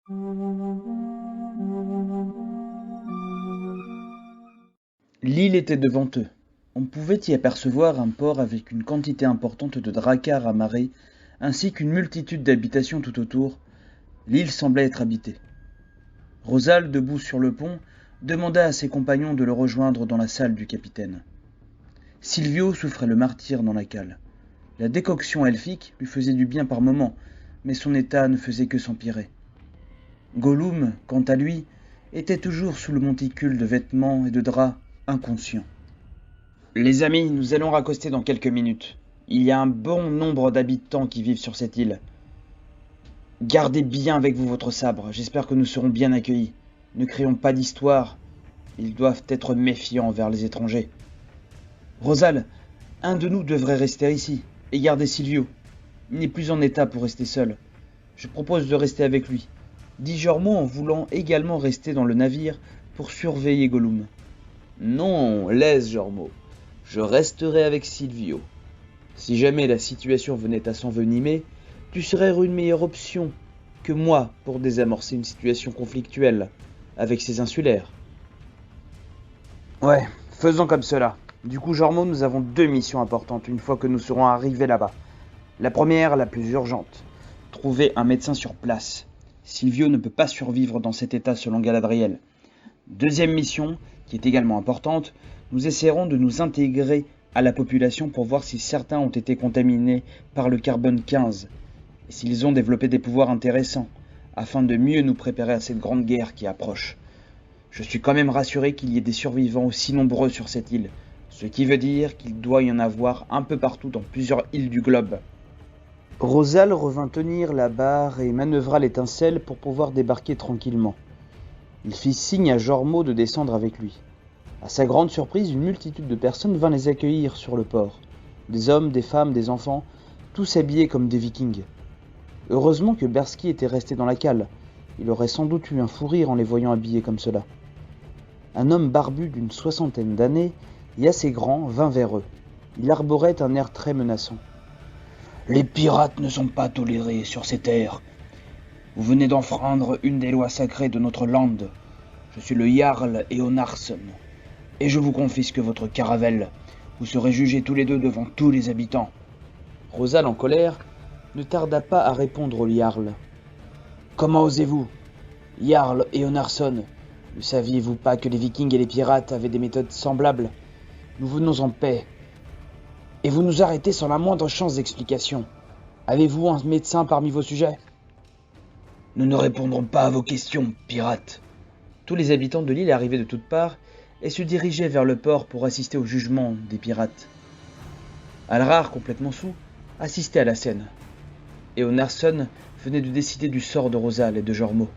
L'île était devant eux. On pouvait y apercevoir un port avec une quantité importante de dracars amarrés, ainsi qu'une multitude d'habitations tout autour. L'île semblait être habitée. Rosal, debout sur le pont, demanda à ses compagnons de le rejoindre dans la salle du capitaine. Silvio souffrait le martyre dans la cale. La décoction elfique lui faisait du bien par moments, mais son état ne faisait que s'empirer. Gollum, quant à lui, était toujours sous le monticule de vêtements et de draps, inconscient. Les amis, nous allons raccoster dans quelques minutes. Il y a un bon nombre d'habitants qui vivent sur cette île. Gardez bien avec vous votre sabre, j'espère que nous serons bien accueillis. Ne créons pas d'histoire, ils doivent être méfiants envers les étrangers. Rosal, un de nous devrait rester ici, et garder Silvio. Il n'est plus en état pour rester seul. Je propose de rester avec lui, dit Jormo en voulant également rester dans le navire pour surveiller Gollum. Non, laisse Jormo. Je resterai avec Silvio. Si jamais la situation venait à s'envenimer, tu serais une meilleure option que moi pour désamorcer une situation conflictuelle avec ces insulaires. Ouais, faisons comme cela. Du coup, Jormo, nous avons deux missions importantes une fois que nous serons arrivés là-bas. La première, la plus urgente, trouver un médecin sur place. Silvio ne peut pas survivre dans cet état selon Galadriel. Deuxième mission, qui est également importante, nous essaierons de nous intégrer à la population pour voir si certains ont été contaminés par le carbone 15 et s'ils ont développé des pouvoirs intéressants, afin de mieux nous préparer à cette grande guerre qui approche. Je suis quand même rassuré qu'il y ait des survivants aussi nombreux sur cette île, ce qui veut dire qu'il doit y en avoir un peu partout dans plusieurs îles du globe. Rosal revint tenir la barre et manœuvra l'étincelle pour pouvoir débarquer tranquillement. Il fit signe à Jormo de descendre avec lui. À sa grande surprise, une multitude de personnes vint les accueillir sur le port. Des hommes, des femmes, des enfants, tous habillés comme des vikings. Heureusement que Bersky était resté dans la cale. Il aurait sans doute eu un fou rire en les voyant habillés comme cela. Un homme barbu d'une soixantaine d'années et assez grand vint vers eux. Il arborait un air très menaçant. « Les pirates ne sont pas tolérés sur ces terres. Vous venez d'enfreindre une des lois sacrées de notre lande. Je suis le Jarl Eonarsson, et je vous confisque votre caravelle. Vous serez jugés tous les deux devant tous les habitants. » Rosal, en colère, ne tarda pas à répondre au Jarl. « Comment osez-vous, Jarl Eonarsson? Ne saviez-vous pas que les Vikings et les pirates avaient des méthodes semblables? Nous venons en paix. Et vous nous arrêtez sans la moindre chance d'explication. Avez-vous un médecin parmi vos sujets? » « Nous ne répondrons pas à vos questions, pirates. » Tous les habitants de l'île arrivaient de toutes parts et se dirigeaient vers le port pour assister au jugement des pirates. Alrar, complètement saoul, assistait à la scène. Eonarsson venait de décider du sort de Rosal et de Jormo.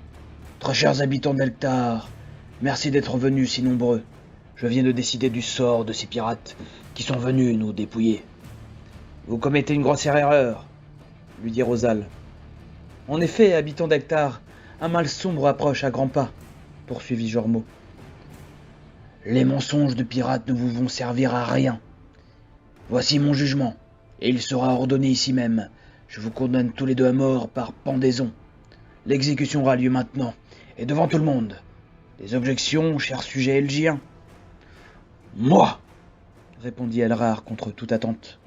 « Très chers habitants d'Eltar, merci d'être venus si nombreux. Je viens de décider du sort de ces pirates qui sont venus nous dépouiller. »« Vous commettez une grossière erreur, » lui dit Rosal. « En effet, habitants d'Eltar, un mal sombre approche à grands pas, » poursuivit Jormo. « Les mensonges de pirates ne vous vont servir à rien. Voici mon jugement, et il sera ordonné ici même. Je vous condamne tous les deux à mort par pendaison. L'exécution aura lieu maintenant, et devant tout le monde. Des objections, cher sujet elgien? »« Moi !» répondit Elrar contre toute attente.